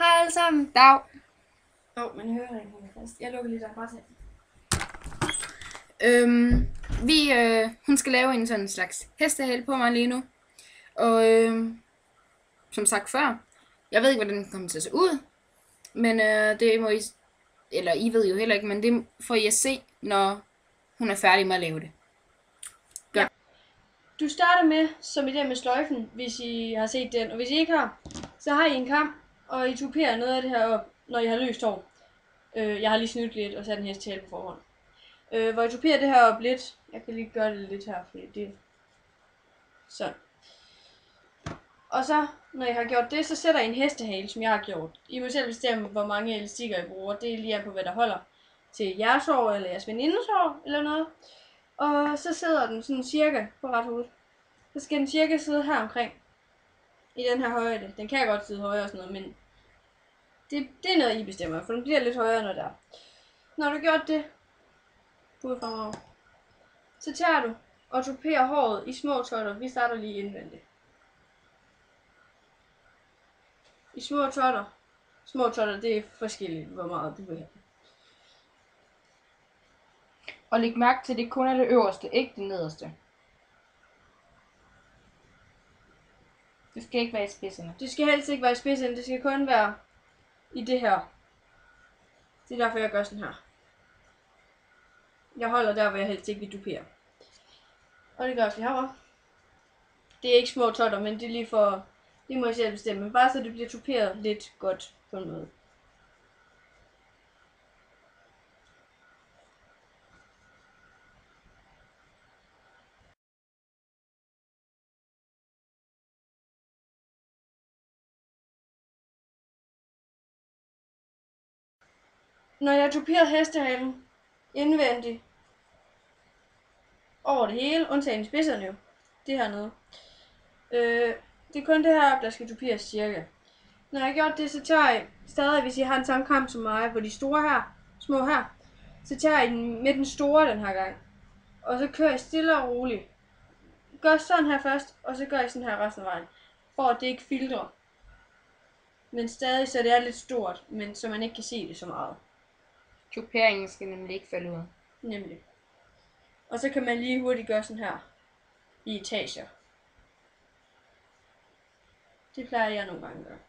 Hej alle sammen. Dag. Men høringen hænger fast. Jeg lukker lige der bare til. Hun skal lave en sådan slags hestehale på mig lige nu. Og som sagt før, jeg ved ikke, hvordan den kommer til at se ud. Men det må I, eller I ved jo heller ikke, men det får I at se, når hun er færdig med at lave det. Ja. Du starter med, som i det med sløjfen, hvis I har set den. Og hvis I ikke har, så har I en kam, og I tuperer noget af det her op, når I har løst hår. Jeg har lige snydt lidt og sat en hestehale på forhånd. Hvor I tuperer det her op lidt. Jeg kan lige gøre det lidt her, fordi det er sådan. Og så, når I har gjort det, så sætter I en hestehale, som jeg har gjort. I må selv bestemme, hvor mange elastikker I bruger. Det er lige an på, hvad der holder til jeres hår, eller jeres venindes hår, eller noget. Og så sidder den sådan cirka på ret hoved. Så skal den cirka sidde her omkring. I den her højde. Den kan godt sidde højere og sådan noget, men det er noget, I bestemmer. For den bliver lidt højere, når der. Når du har gjort det, ud fremover, så tager du og tuperer håret i små totter. Vi starter lige indvendigt. I små totter. Små totter, det er forskelligt, hvor meget du vil have. Og læg mærke til, at det kun er det øverste, ikke det nederste. Det skal ikke være i spidserne. Det skal helst ikke være i spidserne, det skal kun være i det her. Det er derfor, jeg gør sådan her. Jeg holder der, hvor jeg helst ikke vil dupere. Og det gør jeg herovre. Det er ikke små totter, men det er lige for... Det må jeg selv bestemme. Bare så det bliver tuperet lidt godt på en måde. Når jeg har tuperet hestehalen indvendigt over det hele, undtagen spidserne jo, det hernede. Det er kun det her, der skal tuperes cirka. Når jeg har gjort det, så tager jeg stadig, hvis jeg har en samme kamp som mig, hvor de store her, små her, så tager jeg den med den store den her gang. Og så kører jeg stille og roligt. Gør sådan her først, og så gør jeg sådan her resten af vejen. For at det ikke filtrer. Men stadig, så det er lidt stort, men så man ikke kan se det så meget. Tuperingen skal nemlig ikke falde ud. Nemlig. Og så kan man lige hurtigt gøre sådan her. I etager. Det plejer jeg nogle gange at gøre.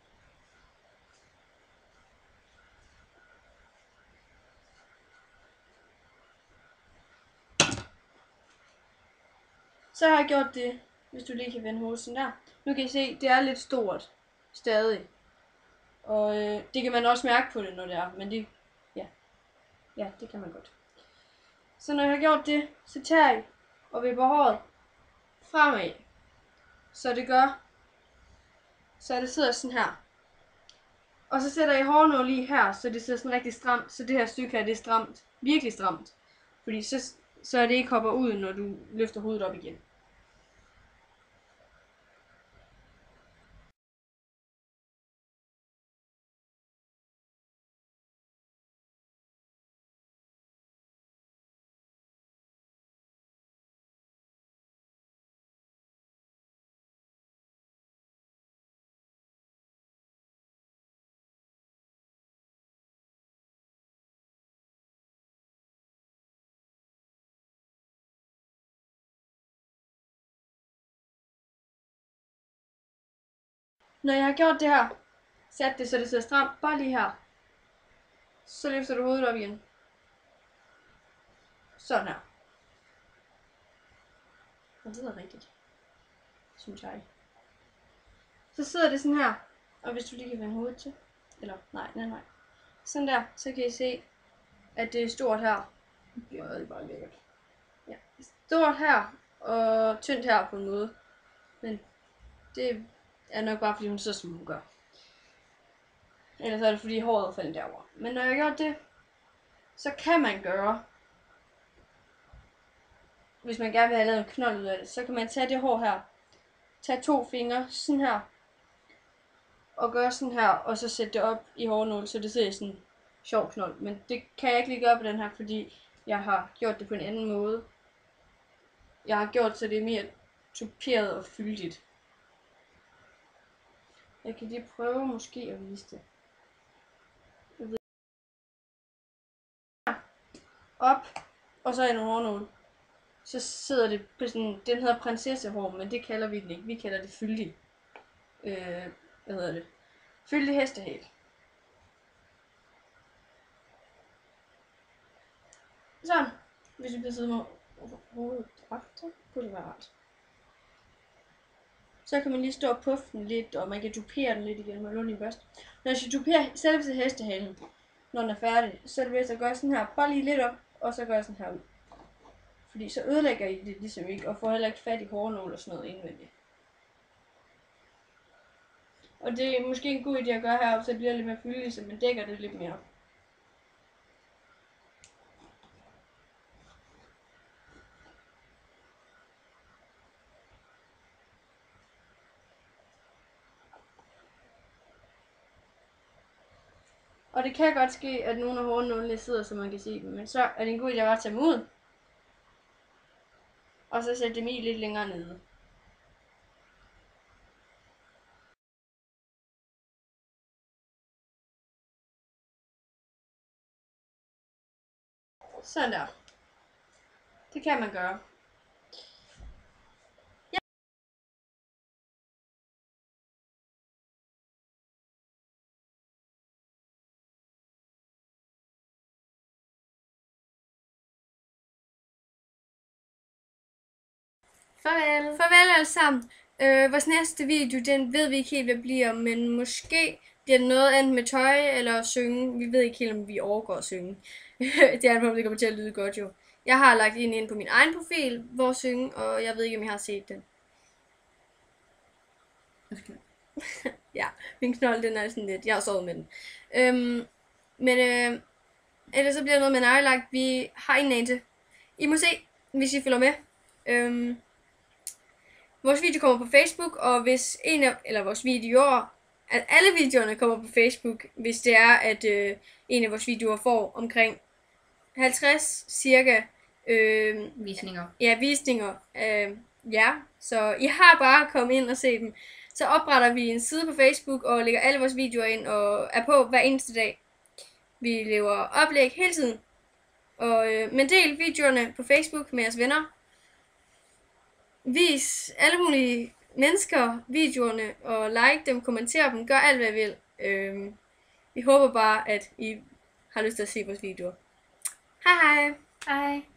Så har jeg gjort det, hvis du lige kan vende hovedet sådan der. Nu kan I se, det er lidt stort. Stadig. Og det kan man også mærke på det, når det er. Men det, ja, det kan man godt. Så når jeg har gjort det, så tager jeg og vipper håret fremad. Så det gør, så det sidder sådan her. Og så sætter jeg hårnål lige her, så det sidder sådan rigtig stramt. Så det her stykke her, det er stramt. Virkelig stramt. Fordi så det ikke hopper ud, når du løfter hovedet op igen. Når jeg har gjort det her, sat det, så det sidder stramt, bare lige her. Så løfter du hovedet op igen. Sådan her. Og det er rigtigt. Synes jeg. Så sidder det sådan her. Og hvis du lige kan vende hovedet til. Eller nej. Sådan der. Så kan I se, at det er stort her. Ja, det er bare lækkert. Ja. Stort her. Og tyndt her på en måde. Men det er nok bare fordi hun så som hun gør. Ellers er det fordi håret falder derover. Men når jeg gør det, så kan man gøre, hvis man gerne vil have lavet en knold ud af det, så kan man tage det hår her. Tag 2 fingre, sådan her. Og gøre sådan her, og så sætte det op i hårnål, så det ser sådan en sjov knold. Men det kan jeg ikke lige gøre på den her, fordi jeg har gjort det på en anden måde. Jeg har gjort, så det er mere tuperet og fyldigt. Jeg kan lige prøve måske at vise det. op, og så er nogle hårnåle. Så sidder det på sådan, den hedder prinsessehår, men det kalder vi den ikke. Vi kalder det fyldig. Hvad hedder det? Fyldig hestehæl. Sådan. Hvis vi bliver siddet med hovedet op, så kunne det være rart. Så kan man lige stå og puffe den lidt, og man kan dupere den lidt igen med låne børst. Når jeg duperer selve hestehalen, når den er færdig, så er det ved at gøre sådan her, bare lige lidt op, og så gør jeg sådan her ud. Fordi så ødelægger I det ligesom ikke, og får heller ikke fat i hårnål og sådan noget indvendigt. Og det er måske en god idé at gøre heroppe, så det bliver lidt mere fyldigt, så man dækker det lidt mere. Og det kan godt ske, at nogle af hårnålene sidder, så man kan se dem, men så er det en god idé at tage dem ud. Og så sætte dem i lidt længere nede. Sådan der. Det kan man gøre. Ja. Farvel. Farvel alle sammen. Vores næste video, den ved vi ikke helt, hvad bliver, men måske bliver det noget andet med tøj eller synge. Vi ved ikke helt, om vi overgår at synge. Det er på, det kommer til at lyde godt jo. Jeg har lagt ind på min egen profil, hvor synge, og jeg ved ikke, om jeg har set den. Okay. Ja, min knold, den er sådan lidt, jeg har sovet med den. Ellers så bliver det noget med nejlagt. Vi har ingen anelse. I må se, hvis I følger med. Vores video kommer på Facebook, og hvis vores videoer, at alle videoerne kommer på Facebook, hvis det er, at en af vores videoer får omkring 50 cirka Visninger. Ja, visninger. Ja, så I har bare kommet ind og se dem. Så opretter vi en side på Facebook og lægger alle vores videoer ind og er på hver eneste dag. Vi laver oplæg hele tiden. Men del videoerne på Facebook med jeres venner. Vis alle mulige mennesker videoerne og like dem, kommenter dem, gør alt hvad I vil. Vi håber bare, at I har lyst til at se vores videoer. Hej hej! Hej!